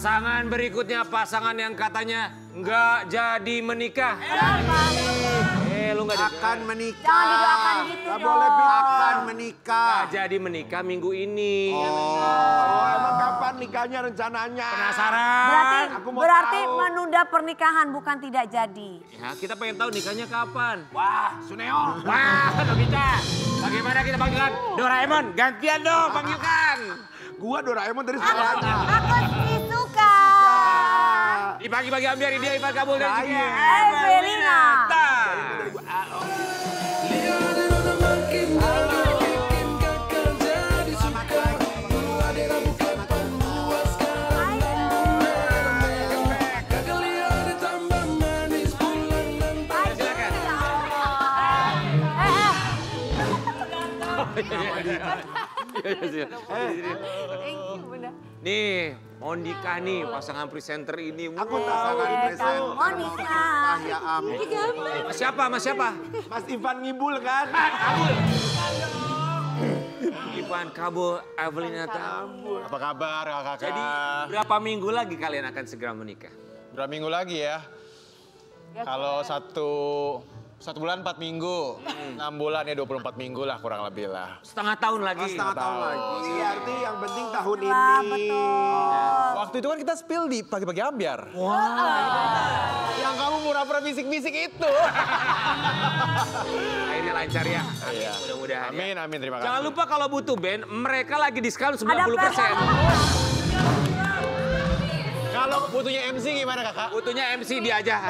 Pasangan berikutnya, pasangan yang katanya nggak jadi menikah. Lu nggak akan menikah. Jangan didoakan gitu Nggak dong. boleh akan menikah. Nggak jadi menikah minggu ini. Oh, emang kapan nikahnya rencananya? Penasaran? Aku mau Berarti tahu. menunda pernikahan bukan tidak jadi. Ya, kita pengen tahu nikahnya kapan. Wah, Suneo. Wah, Nobita. Bagaimana kita panggilkan Doraemon? Gantian dong, panggilkan. Gua Doraemon dari Aku sekolahnya. sih suka. Dibagi-bagi ambil dia Ivan Kabul dan juga Evelina. Nih, Mondika nih pasangan presenter ini. Aku tahu ini presenter. Monica. Ya ampun. Mas siapa? Mas siapa? Mas Ivan ngibul kan? Ivan Kabul, Evelina. Apa kabar kakak? Jadi berapa minggu lagi kalian akan segera menikah? Berapa minggu lagi ya? Kalau satu bulan 4 minggu, 6 bulan ya 24 minggu lah kurang lebih lah. Setengah tahun lagi. Setengah tahun lagi. Iya, arti yang penting tahun Lah, ini. betul. Waktu itu kan kita spill di pagi-pagi ambiar. Yang kamu pura-pura bisik-bisik itu. Akhirnya lancar ya. Iya. Mudah-mudahan. Ya. Amin, amin, terima kasih. Jangan lupa kalau butuh band, mereka lagi diskon 90%. Kalau butuhnya MC gimana kakak? Butuhnya MC dia aja.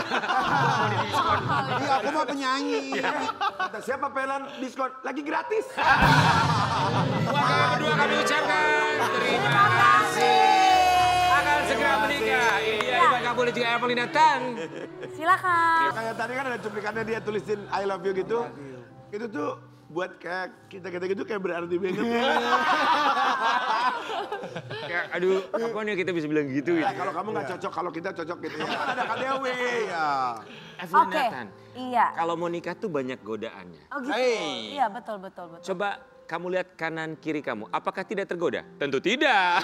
Iya, aku mau penyanyi. Kata siapa pelan diskon? Lagi gratis. Buat kalian berdua kami ucapkan terima kasih. Akan segera menikah. Ini dia Ivan Kabul dan juga Evelina Tan. Silakan. Kayak tadi kan ada cuplikannya dia tulisin I love you gitu. Itu tuh buat kayak kita gitu kayak berarti banget. Kayak, aduh, kapan ya kita bisa bilang gitu Ya, gitu. kalau kamu nggak cocok, kalau kita cocok gitu ya. Kan ada KDW ya. Evelina Oke. Tan. Iya. Kalau mau nikah tuh banyak godaannya. Oh gitu. Hey. Iya, betul, betul, betul. Coba kamu lihat kanan kiri kamu, apakah tidak tergoda? Tentu tidak.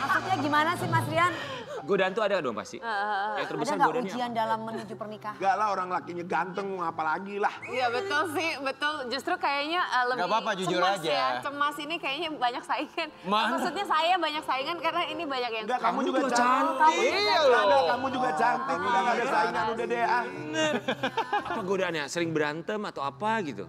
Maksudnya gimana sih Mas Rian? Godaan tuh ada dong pasti. Yang Ada terbesar nggak godaannya ujian dalam menuju pernikahan? Enggak lah, orang lakinya ganteng, apalagi lah. Iya betul sih, betul. Justru kayaknya lebih Nggak apa-apa, jujur cemas aja. ya. Cemas ini kayanya banyak saingan. Mana? Maksudnya saya banyak saingan karena ini banyak yang... Enggak, kamu juga juga cantik. Iya Nggak ada, loh. kamu juga cantik. Udah nggak ada saingan, udah deh ah. Apa godaannya? Sering berantem atau apa gitu?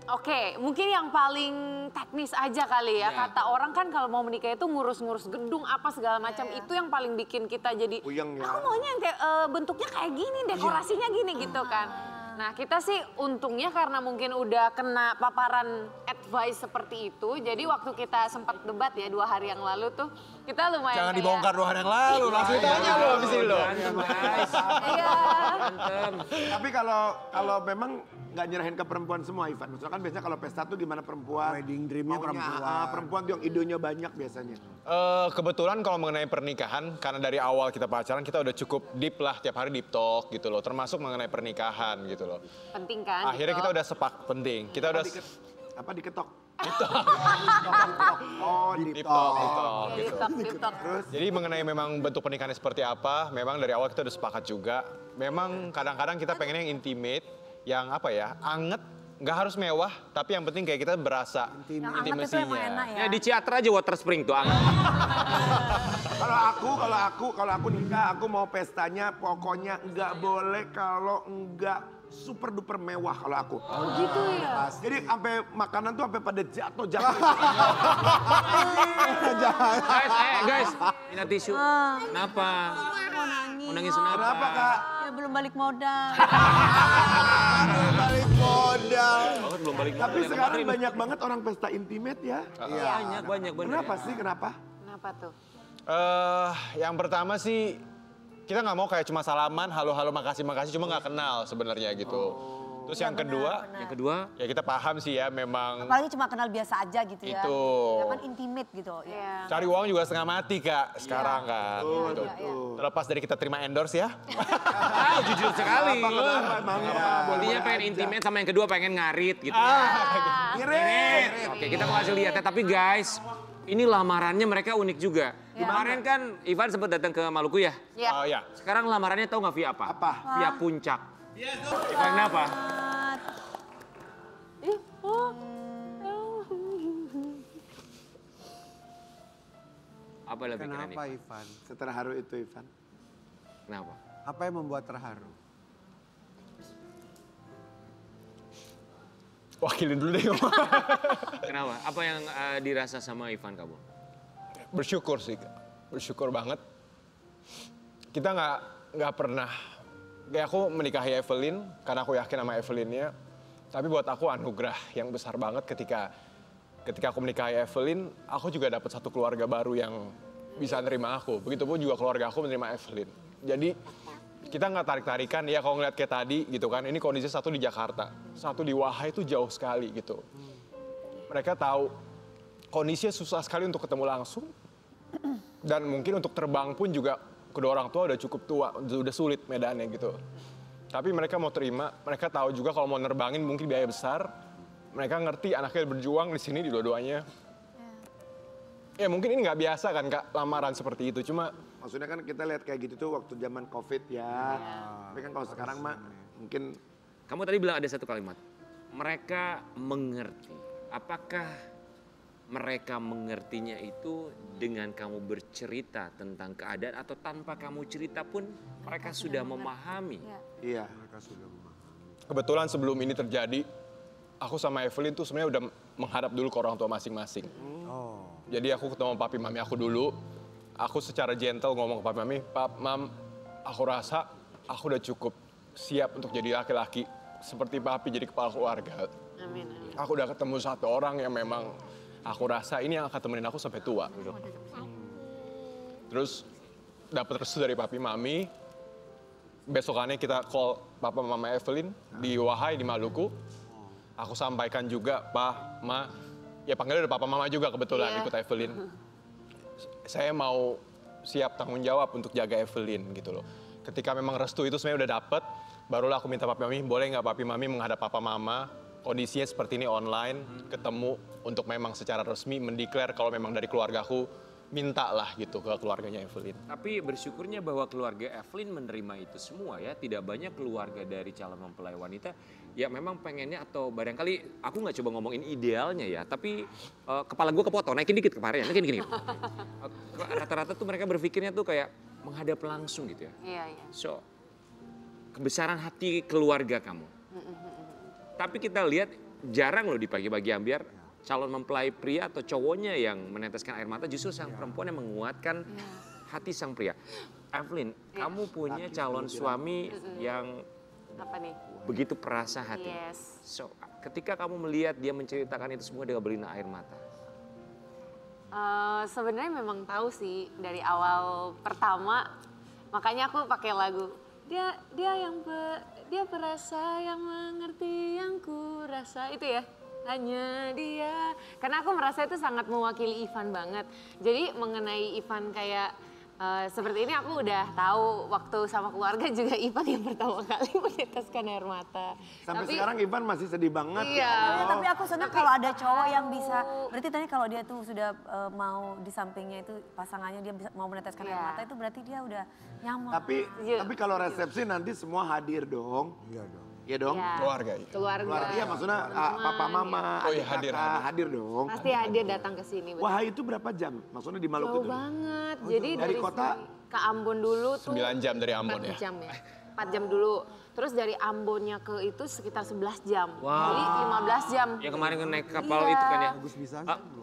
Oke, mungkin yang paling teknis aja kali ya. Ya. Kata orang kan kalau mau menikah itu ngurus-ngurus gedung apa segala macam. Itu yang paling bikin kita jadi, Puyeng ya. aku maunya yang kayak, bentuknya kayak gini, dekorasinya gini gitu kan. Nah kita sih untungnya karena mungkin udah kena paparan advice seperti itu. Jadi waktu kita sempat debat ya 2 hari yang lalu tuh, kita lumayan Jangan kayak, dibongkar 2 hari yang lalu, langsung tanya lo abis ini lo. Berantem, guys. Iya. Berantem. Tapi kalau memang nggak nyerahin ke perempuan semua, Ivan. Maksudnya kan biasanya kalau pesta tuh gimana perempuan? Wedding dreamnya perempuan. Perempuan tuh yang idenya banyak biasanya. Kebetulan kalau mengenai pernikahan, karena dari awal kita pacaran kita udah cukup deep lah, tiap hari deep talk gitu loh. Termasuk mengenai pernikahan gitu loh. Penting kan? Akhirnya gitu. kita udah penting. Kita udah Apa diketok? Oh, deep diketok. talk, deep talk gitu. TikTok. Jadi mengenai memang bentuk pernikahannya seperti apa, memang dari awal kita udah sepakat juga. Memang kadang-kadang kita pengennya yang intimate, yang apa ya, anget, nggak harus mewah, tapi yang penting kayak kita berasa Yang anget itu emang enak ya. Ya di Ciatra aja water spring tuh anget. Kalau aku nikah, aku mau pestanya pokoknya nggak boleh kalau nggak super duper mewah kalau aku. Oh gitu ya? Jadi sampai makanan tuh sampai pada jatuh. Guys, minta tisu. Kenapa? Mau nangis kenapa? Kenapa kak? Ya belum balik modal. Balik modal. Banget belum balik Tapi modal. sekarang banyak banget orang pesta intimate ya. Banyak bener. Kenapa sih? Kenapa? Kenapa tuh? Yang pertama sih kita nggak mau kayak cuma salaman, halo makasih cuma nggak kenal sebenarnya gitu. Terus yang kedua, Yang kedua, ya kita paham sih ya memang Apalagi cuma kenal biasa aja gitu ya. Itu. Ya kan intimate gitu. Ya. Iya. cari uang juga setengah mati kak sekarang kan. Gitu. Terlepas dari kita terima endorse ya. jujur sekali. Kenapa emang ya? Intinya pengen intimate sama yang kedua pengen ngarit gitu. Ngirit. Oke, kita mau hasil lihatnya. Tapi guys, ini lamarannya mereka unik juga. Kemarin kan Ivan sempat datang ke Maluku ya? Iya. Oh ya. Sekarang lamarannya tahu nggak via apa? Apa? Via puncak. Ivan kenapa? Apa lebih keren Kenapa nih? Ivan? Seterharu itu Ivan. Kenapa? Apa yang membuat terharu? Wakilin dulu deh. Kenapa? Apa yang dirasa sama Ivan kamu? Bersyukur sih, Kak. Bersyukur banget. Kita nggak pernah, kayak aku menikahi Evelyn karena aku yakin sama Evelynnya. Tapi buat aku anugerah yang besar banget ketika aku menikahi Evelyn, aku juga dapat satu keluarga baru yang bisa nerima aku. Begitupun juga keluarga aku menerima Evelyn. Jadi kita nggak tarik-tarikan, ya kalau ngeliat kayak tadi gitu kan, ini kondisi satu di Jakarta, satu di Wahai itu jauh sekali gitu. Mereka tahu kondisinya susah sekali untuk ketemu langsung, dan mungkin untuk terbang pun juga kedua orang tua udah cukup tua, udah sulit medannya gitu. Tapi mereka mau terima, mereka tahu juga kalau mau nerbangin mungkin biaya besar, mereka ngerti anaknya berjuang di sini di dua-duanya. Ya mungkin ini nggak biasa kan Kak, lamaran seperti itu, cuma Maksudnya kan kita lihat kayak gitu tuh waktu zaman COVID ya. Tapi kan kalau sekarang mah mungkin Kamu tadi bilang ada satu kalimat. Mereka mengerti. Apakah mereka mengertinya itu dengan kamu bercerita tentang keadaan atau tanpa kamu cerita pun mereka sudah memahami? iya. Mereka sudah memahami. kebetulan sebelum ini terjadi, aku sama Evelyn tuh sebenarnya udah menghadap dulu ke orang tua masing-masing. Oh. Jadi aku ketemu papi mami aku dulu, aku secara gentle ngomong ke papi mami, Pap, Mam, aku rasa aku udah cukup siap untuk jadi laki-laki seperti papi jadi kepala keluarga. Amin, amin. Aku udah ketemu satu orang yang memang aku rasa ini yang akan temenin aku sampai tua. Terus dapat restu dari papi mami, besokannya kita call papa mama Evelyn di Wahai di Maluku. Aku sampaikan juga, Pa, Ma, ya panggilnya udah papa mama juga kebetulan Iya. ikut Evelyn. Saya mau siap tanggung jawab untuk jaga Evelyn gitu loh. Ketika memang restu itu sebenarnya udah dapet, barulah aku minta papi mami, boleh nggak papi mami menghadap papa mama, kondisinya seperti ini online, ketemu untuk memang secara resmi mendeklar kalau memang dari keluargaku, minta lah gitu ke keluarganya Evelyn. Tapi bersyukurnya bahwa keluarga Evelyn menerima itu semua ya. Tidak banyak keluarga dari calon mempelai wanita ya memang pengennya atau barangkali aku nggak coba ngomongin idealnya ya. Tapi kepala gue kepotong, naikin dikit kemarin, naikin gini. Rata-rata tuh mereka berpikirnya tuh kayak menghadap langsung gitu ya. Iya, iya. So, kebesaran hati keluarga kamu. Tapi kita lihat jarang loh di pagi-pagi ambiar calon mempelai pria atau cowoknya yang meneteskan air mata, justru sang perempuan yang menguatkan hati sang pria. Evelyn, kamu punya calon suami yang Apa nih? begitu perasa hati. Yes. So, ketika kamu melihat dia menceritakan itu semua dengan berlinang air mata. Sebenarnya memang tahu sih dari awal pertama, makanya aku pakai lagu. Dia perasa yang mengerti yang ku rasa itu ya. Hanya dia, karena aku merasa itu sangat mewakili Ivan banget. Jadi mengenai Ivan kayak seperti ini aku udah tahu waktu sama keluarga juga Ivan yang pertama kali meneteskan air mata. Sampai sekarang Ivan masih sedih banget. Iya. Ya Allah. Tapi aku senang kalau ada cowok yang bisa, berarti tadi kalau dia tuh sudah mau di sampingnya itu pasangannya dia bisa, mau meneteskan air Iya. mata itu berarti dia udah nyaman. Tapi kalau resepsi nanti semua hadir dong. Iya dong. Iya dong. Iya. Keluarga ya. Keluarga. Keluarga, iya maksudnya papa mama, Oh iya, adik hadir, kakak, hadir dong. Pasti hadir datang ke sini. betul. Wahai itu berapa jam? Maksudnya di Maluku Jauh itu? banget. Jadi Dari dari kota? sini ke Ambon dulu tuh 9 jam dari Ambon 4 ya. jam ya. 4 jam dulu. Terus dari Ambonnya ke itu sekitar 11 jam. Wow. Jadi 15 jam. Yang kemarin naik kapal Iya. itu kan ya. Bagus bisa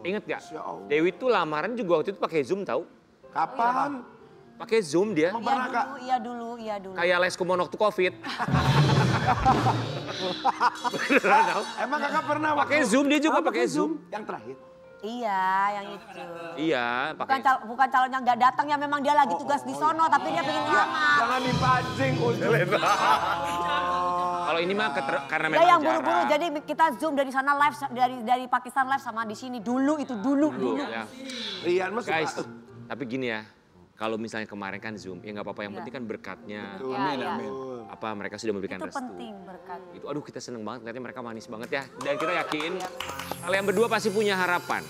Ingat gak? Ya Allah. Dewi tuh lamaran juga waktu itu pakai Zoom tahu? Kapan? Pakai Zoom dia. Emang pernah Kak? Iya dulu. Kayak les kumon waktu Covid. Beneran tahu? Emang kakak pernah Pakai waktu- Zoom, dia juga Oh, pakai Zoom. Yang terakhir? Iya, yang itu. Iya, Bukan, pakai. bukan calonnya nggak datang ya memang dia lagi tugas di sono tapi dia pengen ngelamar. Jangan dipancing ujung. Kalau ini mah karena Ya memang yang buru-buru jarang. jadi kita zoom dari sana live dari Pakistan live sama di sini dulu itu dulu. Ya. Rian mas Guys, tapi gini ya. Kalau misalnya kemarin kan Zoom, ya nggak apa-apa. Yang penting kan berkatnya. Iya, iya. Apa mereka sudah memberikan Itu restu. penting berkat. Itu, aduh kita seneng banget. Ternyata mereka manis banget ya. Dan kita yakin kalian berdua pasti punya harapan.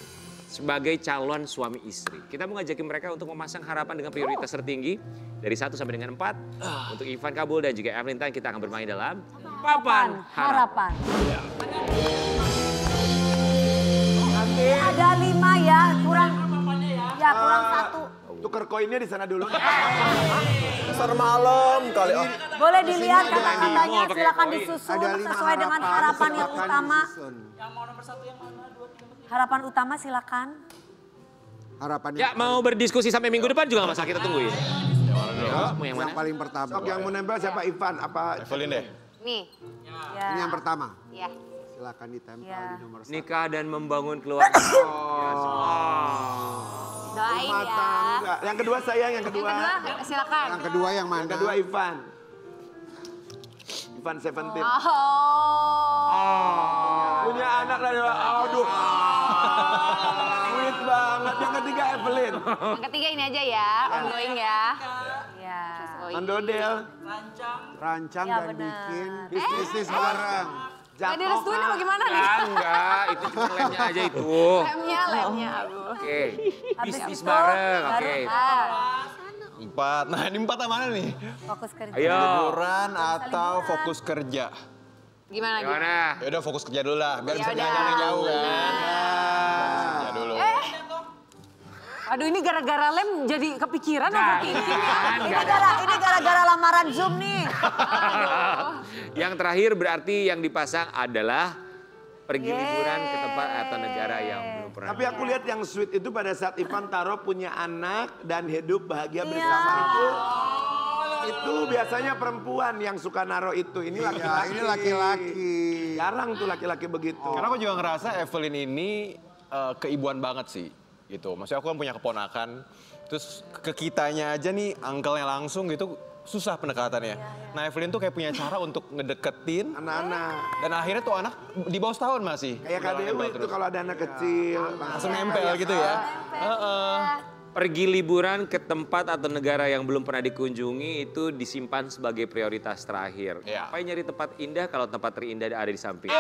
sebagai calon suami istri. Kita mau ngajakin mereka untuk memasang harapan dengan prioritas tertinggi dari 1 sampai dengan 4. Untuk Ivan Kabul dan juga Evelyn Tan kita akan bermain dalam Papan Harapan. Ada 5 ya, kurang. Ya kurang 1. Tuker koinnya di sana dulu. Pasar malam kali. Oh. Boleh dilihat kata-katanya, silakan disusun sesuai dengan harapan yang utama. Harapan utama silakan. Harapan Ya mau berdiskusi sampai minggu depan juga nggak masalah, kita tungguin. Mau yang mana? yang paling pertama. Sok yang mau nempel siapa? Ivan apa? Evelyn deh. Nih, Ya. Ini yang pertama. ya. Silakan ditempel Ya. di nomor 1. Nikah dan membangun keluarga. Doain Rumah ya. tangga. Yang kedua sayang, yang kedua. Yang kedua, silakan. Yang kedua yang mana? Yang kedua Ivan. Ivan 17. Punya anak dari aduh. Sweet banget. Yang ketiga Evelyn. Yang ketiga ini aja ya, ongoing ya. Ya. Mandodel. Rancang Ya, dan benar. bikin bisnis bareng. Nggak direstuin apa gimana nih? Enggak, itu cuma lemnya aja itu. Lemnya, aduh. Oke, Habis bisnis itu, bareng, baru- oke. Ah, 4. Nah ini 4 yang mana nih? Fokus kerja. Ayo, Liburan atau fokus kerja? gimana? gimana? Ya udah fokus kerja dulu lah, biar bisa Yaudah. jalan yang jauh kan. Kerja dulu. Aduh ini gara-gara lem jadi kepikiran overthinking ya. Ini gara-gara lamaran Zoom nih. Yang terakhir berarti yang dipasang adalah pergi liburan ke tempat atau negara yang belum pernah. Tapi aku lihat yang sweet itu pada saat Ivan taruh punya anak dan hidup bahagia bersama itu biasanya perempuan yang suka naruh itu. Ini laki-laki. Ini laki-laki. Jarang tuh laki-laki begitu. Karena aku juga ngerasa Evelyn ini keibuan banget sih. Gitu. Maksudnya aku kan punya keponakan. Terus ke kitanya aja nih uncle-nya langsung gitu susah pendekatannya. Nah Evelyn tuh kayak punya cara untuk ngedeketin. Anak-anak. Dan akhirnya tuh anak di bawah setahun masih. Kayak Kak Dewi itu kalau ada anak kecil. Langsung nempel gitu ya. Heeh. Pergi liburan ke tempat atau negara yang belum pernah dikunjungi itu disimpan sebagai prioritas terakhir. Iya. Ngapain nyari tempat indah kalau tempat terindah ada di samping?